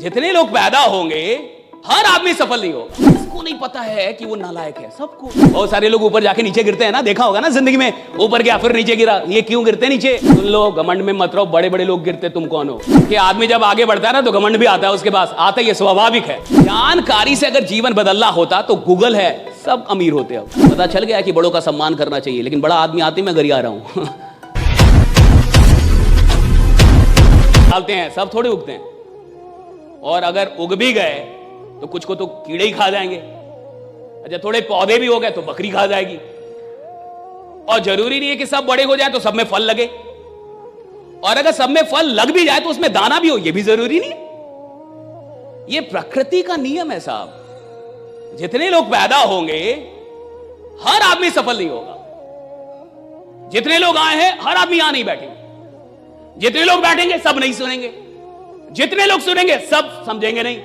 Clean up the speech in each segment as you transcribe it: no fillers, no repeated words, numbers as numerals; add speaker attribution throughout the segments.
Speaker 1: जितने लोग पैदा होंगे हर आदमी सफल नहीं होगा। इसको नहीं पता है कि वो नालायक है। सबको बहुत सारे लोग ऊपर जाके नीचे गिरते हैं ना, देखा होगा ना जिंदगी में, ऊपर गया फिर नीचे गिरा। ये क्यों गिरते नीचे? सुन लो, घमंड में मत रहो, बड़े बड़े लोग गिरते, तुम कौन हो? कि आदमी जब आगे बढ़ता है ना तो घमंड भी आता है उसके पास, आता है, ये स्वाभाविक है। जानकारी से अगर जीवन बदलना होता तो गूगल है, सब अमीर होते। अब पता चल गया कि बड़ों का सम्मान करना चाहिए, लेकिन बड़ा आदमी आते मैं गरिया रहा हूं डालते हैं, सब थोड़े उगते हैं। और अगर उग भी गए तो कुछ को तो कीड़े ही खा जाएंगे। अच्छा, थोड़े पौधे भी हो गए तो बकरी खा जाएगी। और जरूरी नहीं है कि सब बड़े हो जाए तो सब में फल लगे, और अगर सब में फल लग भी जाए तो उसमें दाना भी हो, यह भी जरूरी नहीं। यह प्रकृति का नियम है साहब। जितने लोग पैदा होंगे हर आदमी सफल नहीं होगा। जितने लोग आए हैं हर आदमी यहां नहीं बैठेंगे। जितने लोग बैठेंगे सब नहीं सुनेंगे। जितने लोग सुनेंगे सब समझेंगे नहीं।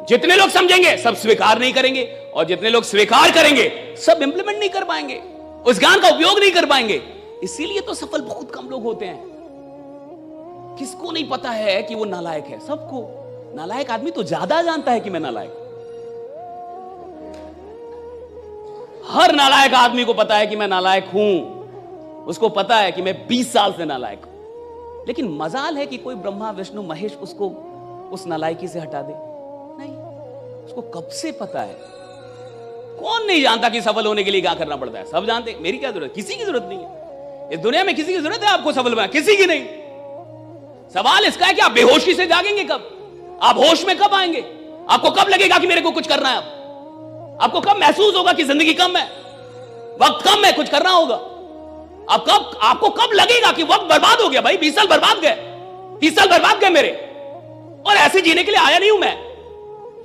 Speaker 1: जितने लोग समझेंगे सब स्वीकार नहीं करेंगे, और जितने लोग स्वीकार करेंगे सब इंप्लीमेंट नहीं कर पाएंगे, उस ज्ञान का उपयोग नहीं कर पाएंगे। इसीलिए तो सफल बहुत कम लोग होते हैं। किसको नहीं पता है कि वो नालायक है? सबको। नालायक आदमी तो ज्यादा जानता है कि मैं नालायक। हर नालायक आदमी को पता है कि मैं नालायक हूं। उसको पता है कि मैं 20 साल से नालायक हूं, लेकिन मजाल है कि कोई ब्रह्मा विष्णु महेश उसको उस नालायकी से हटा दे? नहीं, उसको कब से पता है। कौन नहीं जानता कि सफल होने के लिए क्या करना पड़ता है? सब जानते। मेरी क्या जरूरत? किसी की जरूरत नहीं है। इस दुनिया में किसी की जरूरत है आपको सफल बनाने? किसी की नहीं। सवाल इसका है कि आप बेहोशी से जागेंगे कब? आप होश में कब आएंगे? आपको कब लगेगा कि मेरे को कुछ करना है? आपको कब महसूस होगा कि जिंदगी कम है, वक्त कम है, कुछ करना होगा? आपको कब लगेगा कि वक्त बर्बाद हो गया? भाई 20 साल बर्बाद गए, 30 साल बर्बाद गए मेरे, और ऐसे जीने के लिए आया नहीं हूं मैं।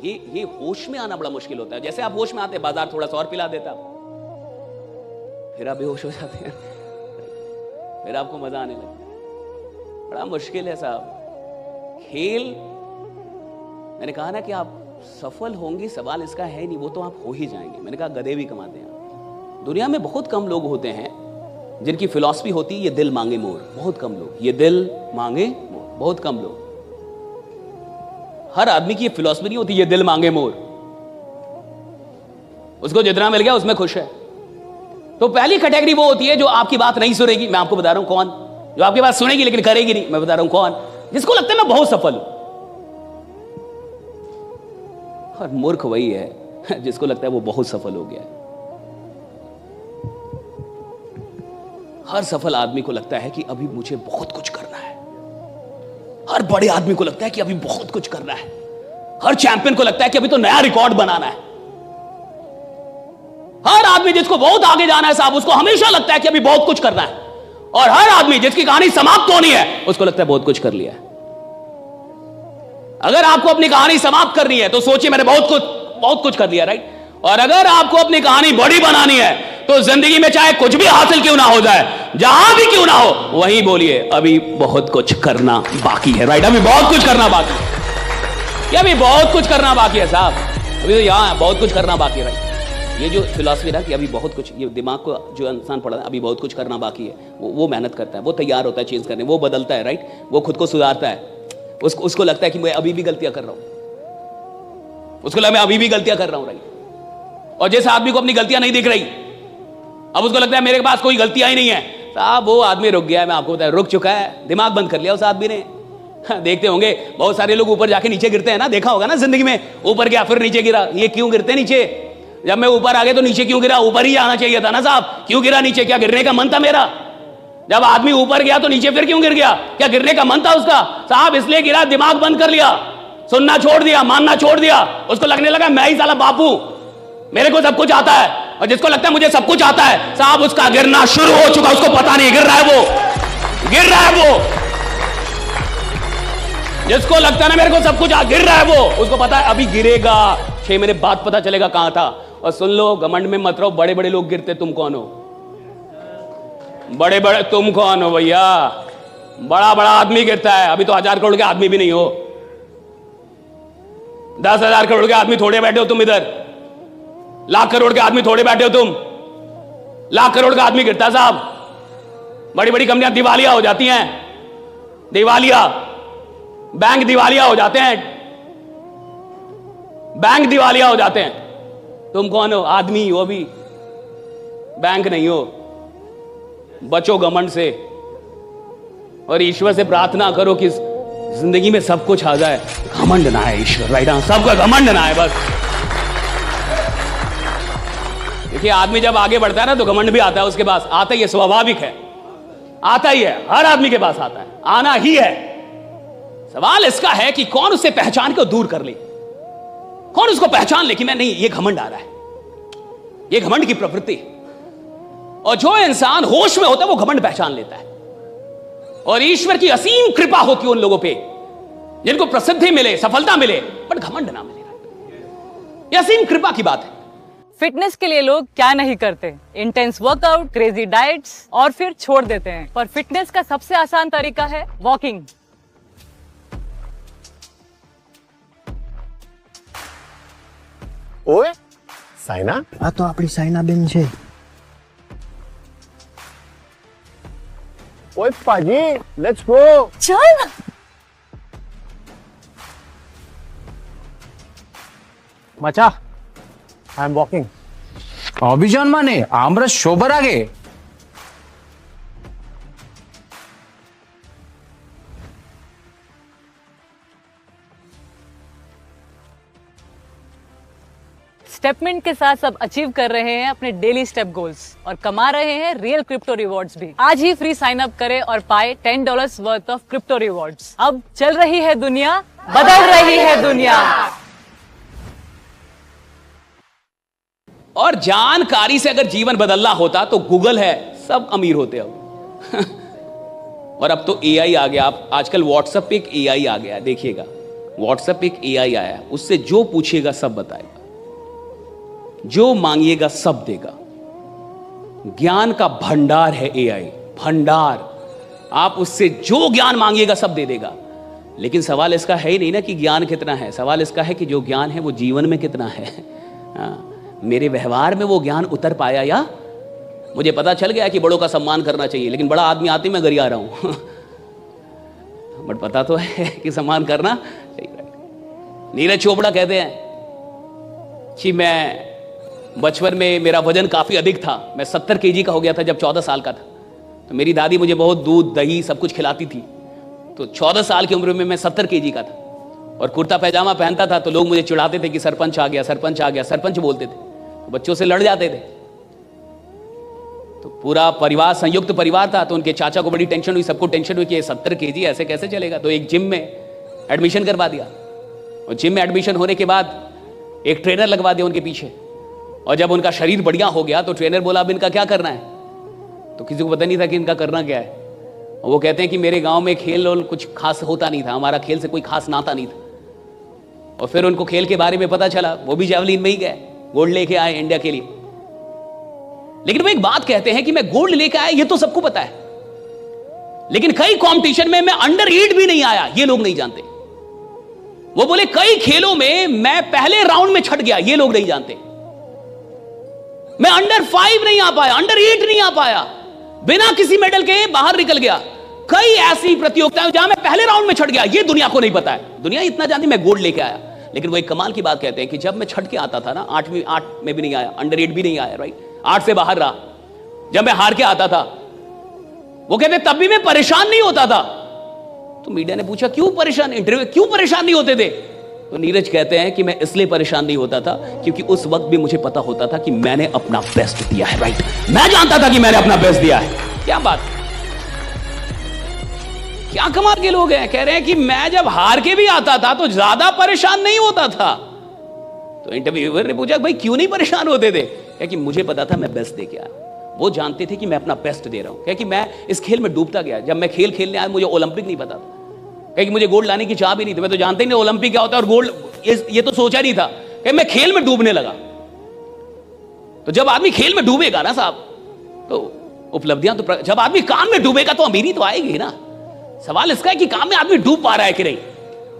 Speaker 1: ये होश में आना बड़ा मुश्किल होता है। जैसे आप होश में आते हैं, बाजार थोड़ा सा और पिला देता, फिर आप बेहोश हो जाते हैं, फिर आपको मजा आने लगता है। बड़ा मुश्किल है साहब खेल। मैंने कहा ना कि आप सफल होंगे, सवाल इसका है नहीं, वो तो आप हो ही जाएंगे। मैंने कहा गधे भी कमाते हैं। दुनिया में बहुत कम लोग होते हैं जिनकी फिलॉसफी होती है ये दिल मांगे मोर। बहुत कम लोग। ये दिल मांगे मोर, बहुत कम लोग। हर आदमी की ये फिलॉसफी नहीं होती ये दिल मांगे मोर। उसको जितना मिल गया उसमें खुश है। तो पहली कैटेगरी वो होती है जो आपकी बात नहीं सुनेगी। मैं आपको बता रहा हूं कौन। जो आपकी बात सुनेगी लेकिन करेगी नहीं। मैं बता रहा हूं कौन। जिसको लगता है मैं बहुत सफल हूं। और मूर्ख वही है जिसको लगता है वो बहुत सफल हो गया है। हर सफल आदमी को लगता है कि अभी मुझे बहुत कुछ करना है। हर बड़े आदमी को लगता है कि अभी बहुत कुछ करना है। हर चैंपियन को लगता है कि अभी तो नया रिकॉर्ड बनाना है। हर आदमी जिसको बहुत आगे जाना है साहब, उसको हमेशा लगता है कि अभी बहुत कुछ करना है। और हर आदमी जिसकी कहानी समाप्त होनी है उसको लगता है बहुत कुछ कर लिया है। अगर आपको अपनी कहानी समाप्त करनी है तो सोचिए मैंने बहुत कुछ कर लिया, राइट। और अगर आपको अपनी कहानी बड़ी बनानी है तो जिंदगी में चाहे कुछ भी हासिल क्यों ना हो जाए, जहां भी क्यों ना हो, वहीं बोलिए अभी बहुत कुछ करना बाकी है, राइट। अभी बहुत कुछ करना बाकी है। अभी बहुत कुछ करना बाकी है साहब। अभी तो यहां बहुत कुछ करना बाकी है, राइट। ये जो फिलॉसफी है कि अभी बहुत कुछ, ये दिमाग को जो इंसान पढ़ा है अभी बहुत कुछ करना बाकी है, वो मेहनत करता है, वो तैयार होता है चेंज करने, वो बदलता है, राइट। वो खुद को सुधारता है। उसको लगता है कि मैं अभी भी गलतियां कर रहा हूं। उसको लगता है मैं अभी भी गलतियां कर रहा हूं, राइट। और जैसे आदमी को अपनी गलतियां नहीं दिख रही, अब उसको लगता है मेरे पास कोई गलतियां ही नहीं है साहब। वो आदमी रुक गया है। मैं आपको बताया, रुक चुका है। दिमाग बंद कर लिया उस आदमी ने। देखते होंगे बहुत सारे लोग ऊपर जाके नीचे गिरते हैं ना, देखा होगा ना जिंदगी में। ऊपर गया फिर नीचे गिरा। ये क्यों गिरते नीचे? जब मैं ऊपर आ गया तो नीचे क्यों गिरा? ऊपर ही आना चाहिए था ना साहब। क्यों गिरा नीचे? क्या गिरने का मन था मेरा? जब आदमी ऊपर गया तो नीचे फिर क्यों गिर गया? क्या गिरने का मन था उसका? साहब इसलिए गिरा, दिमाग बंद कर लिया, सुनना छोड़ दिया, मानना छोड़ दिया। उसको लगने लगा मैं ही साला बापू, मेरे को सब कुछ आता है। और जिसको लगता है मुझे सब कुछ आता है साहब, उसका गिरना शुरू हो चुका। उसको पता नहीं गिर रहा है, वो गिर रहा है। वो जिसको लगता है ना मेरे को सब कुछ गिर रहा है, वो उसको पता है अभी गिरेगा, 6 महीने बाद पता चलेगा कहां था। और सुन लो, घमंड में मत रहो, बड़े बड़े लोग गिरते, तुम कौन हो? बड़े बड़े तुम कौन हो भैया? बड़ा बड़ा आदमी गिरता है। अभी तो 1000 करोड़ के आदमी भी नहीं हो। 10,000 करोड़ के आदमी थोड़े बैठे हो तुम इधर। लाख करोड़ के आदमी थोड़े बैठे हो तुम। लाख करोड़ का आदमी गिरता साहब। बड़ी बड़ी कंपनियां दिवालिया हो जाती हैं, दिवालिया। बैंक दिवालिया हो जाते हैं, बैंक दिवालिया हो जाते हैं। तुम कौन हो? आदमी हो, अभी बैंक नहीं हो। बचो घमंड से और ईश्वर से प्रार्थना करो कि जिंदगी में सब कुछ आ जाए। घमंड ना है ईश्वर, राइट? सबका घमंड ना है बस। देखिए, आदमी जब आगे बढ़ता है ना तो घमंड भी आता है उसके पास, आता ही है, स्वाभाविक है, आता ही है, हर आदमी के पास आता है, आना ही है। सवाल इसका है कि कौन उसे पहचान को दूर कर ले, कौन उसको पहचान ले कि मैं नहीं, ये घमंड आ रहा है, ये घमंड की प्रवृत्ति। और जो इंसान होश में होता है वो घमंड पहचान लेता है। और ईश्वर की असीम कृपा होती है उन लोगों पे जिनको प्रसिद्धि मिले, सफलता मिले, बट घमंड ना मिले। यह असीम कृपा की बात है।
Speaker 2: फिटनेस के लिए लोग क्या नहीं करते, इंटेंस वर्कआउट, क्रेजी डाइट्स और फिर छोड़ देते हैं। पर फिटनेस का सबसे आसान तरीका है वॉकिंग।
Speaker 3: ओए साइना,
Speaker 4: આ તો આપણી સાયનાબેન છે।
Speaker 3: ओए पाजी, लेट्स गो।
Speaker 2: चल
Speaker 3: मचा, आई एम वॉकिंग।
Speaker 5: অভিযান মানে আমরা সবার আগে।
Speaker 2: स्टेपमेंट के साथ सब अचीव कर रहे हैं अपने डेली स्टेप गोल्स और कमा रहे हैं रियल क्रिप्टो रिवॉर्ड्स भी। आज ही फ्री साइन अप करें और पाए $10 वर्थ ऑफ क्रिप्टो रिवॉर्ड्स। अब चल रही है दुनिया, बदल रही है दुनिया।
Speaker 1: और जानकारी से अगर जीवन बदलना होता तो गूगल है, सब अमीर होते अब। और अब तो एआई आ गया। आप आजकल व्हाट्सएप पे एक एआई आ गया, देखिएगा, व्हाट्सएप पे एक एआई आया है, उससे जो पूछिएगा सब बताएगा, जो मांगिएगा सब देगा। ज्ञान का भंडार है एआई, भंडार। आप उससे जो ज्ञान मांगिएगा सब दे देगा। लेकिन सवाल इसका है ही नहीं ना कि ज्ञान कितना है, सवाल इसका है कि जो ज्ञान है वो जीवन में कितना है। मेरे व्यवहार में वो ज्ञान उतर पाया, या मुझे पता चल गया कि बड़ों का सम्मान करना चाहिए, लेकिन बड़ा आदमी आते मैं गरिया रहा हूं। बट पता तो है कि सम्मान करना चाहिए। नीरज चोपड़ा कहते हैं कि मैं बचपन में मेरा वजन काफी अधिक था, मैं 70 केजी का हो गया था जब 14 साल का था। तो मेरी दादी मुझे बहुत दूध दही सब कुछ खिलाती थी। तो 14 साल की उम्र में मैं 70 केजी का था और कुर्ता पैजामा पहनता था। तो लोग मुझे चिढ़ाते थे कि सरपंच आ गया, सरपंच आ गया, सरपंच बोलते थे। तो बच्चों से लड़ जाते थे। तो पूरा परिवार, संयुक्त परिवार था, तो उनके चाचा को बड़ी टेंशन हुई, सबको टेंशन हुई कि 70 केजी ऐसे कैसे चलेगा। तो एक जिम में एडमिशन करवा दिया और जिम में एडमिशन होने के बाद एक ट्रेनर लगवा दिया उनके पीछे। और जब उनका शरीर बढ़िया हो गया तो ट्रेनर बोला अब इनका क्या करना है। तो किसी को पता नहीं था कि इनका करना क्या है। और वो कहते हैं कि मेरे गांव में खेल और कुछ खास होता नहीं था, हमारा खेल से कोई खास नाता नहीं था। और फिर उनको खेल के बारे में पता चला, वो भी जावलिन में ही गए, गोल्ड लेके आए इंडिया के लिए। लेकिन वो एक बात कहते हैं कि मैं गोल्ड लेके आया, ये तो सबको पता है, लेकिन कई कंपटीशन में मैं अंडर 8 भी नहीं आया, ये लोग नहीं जानते। वो बोले कई खेलों में मैं पहले राउंड में छट गया, ये लोग नहीं जानते। मैं अंडर 5 नहीं आ पाया, अंडर 8 नहीं आ पाया, बिना किसी मेडल के बाहर निकल गया। कई ऐसी प्रतियोगिताएं जहां मैं पहले राउंड में छट गया, ये दुनिया को नहीं पता है। दुनिया इतना जानती मैं गोल्ड लेके आया। लेकिन वो एक कमाल की बात कहते हैं कि जब मैं छट के आता था ना, 8 में भी नहीं आया, अंडर 8 भी नहीं आया, राइट, 8 से बाहर रहा। जब मैं हार के आता था, वो कहते तब भी मैं परेशान नहीं होता था। तो मीडिया ने पूछा क्यों परेशान, इंटरव्यू क्यों परेशान नहीं होते थे। तो नीरज कहते हैं कि मैं इसलिए परेशान नहीं होता था क्योंकि उस वक्त भी मुझे पता होता था कि मैंने अपना बेस्ट दिया है, राइट, मैं जानता था कि मैंने अपना बेस्ट दिया है। क्या बात, क्या कमाल के लोग हैं। कह रहे हैं कि मैं जब हार के भी आता था तो ज्यादा परेशान नहीं होता था। तो इंटरव्यूअर ने पूछा भाई क्यों नहीं परेशान होते थे। क्या कि मुझे पता था मैं बेस्ट दे के आया। वो जानते थे कि मैं अपना बेस्ट दे रहा हूं। क्या कि मैं इस खेल में डूबता गया। जब मैं खेल खेलने आया मुझे ओलंपिक नहीं पता था, कि मुझे गोल्ड लाने की चाह भी नहीं थी। मैं तो जानते ही नहीं ओलंपिक क्या होता है और गोल्ड, ये तो सोचा नहीं था। कि मैं खेल में डूबने लगा। तो जब आदमी खेल में डूबेगा ना साहब, तो उपलब्धियां तो, जब आदमी काम में डूबेगा तो अमीरी तो आएगी ना। सवाल इसका है कि काम में आदमी डूब पा रहा है कि नहीं।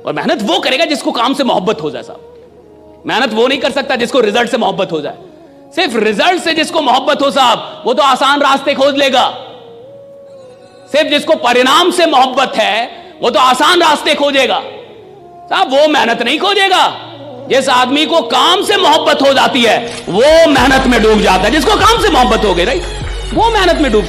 Speaker 1: और मेहनत वो करेगा जिसको काम से मोहब्बत हो जाए साहब। मेहनत वो नहीं कर सकता जिसको रिजल्ट से मोहब्बत हो जाए। सिर्फ रिजल्ट से जिसको मोहब्बत हो साहब, वो तो आसान रास्ते खोज लेगा। सिर्फ जिसको परिणाम से मोहब्बत है वो तो आसान रास्ते खोजेगा साहब, वो मेहनत नहीं खोजेगा। जिस आदमी को काम से मोहब्बत हो जाती है वो मेहनत में डूब जाता है, जिसको काम से मोहब्बत हो गई राइट, वो मेहनत में डूब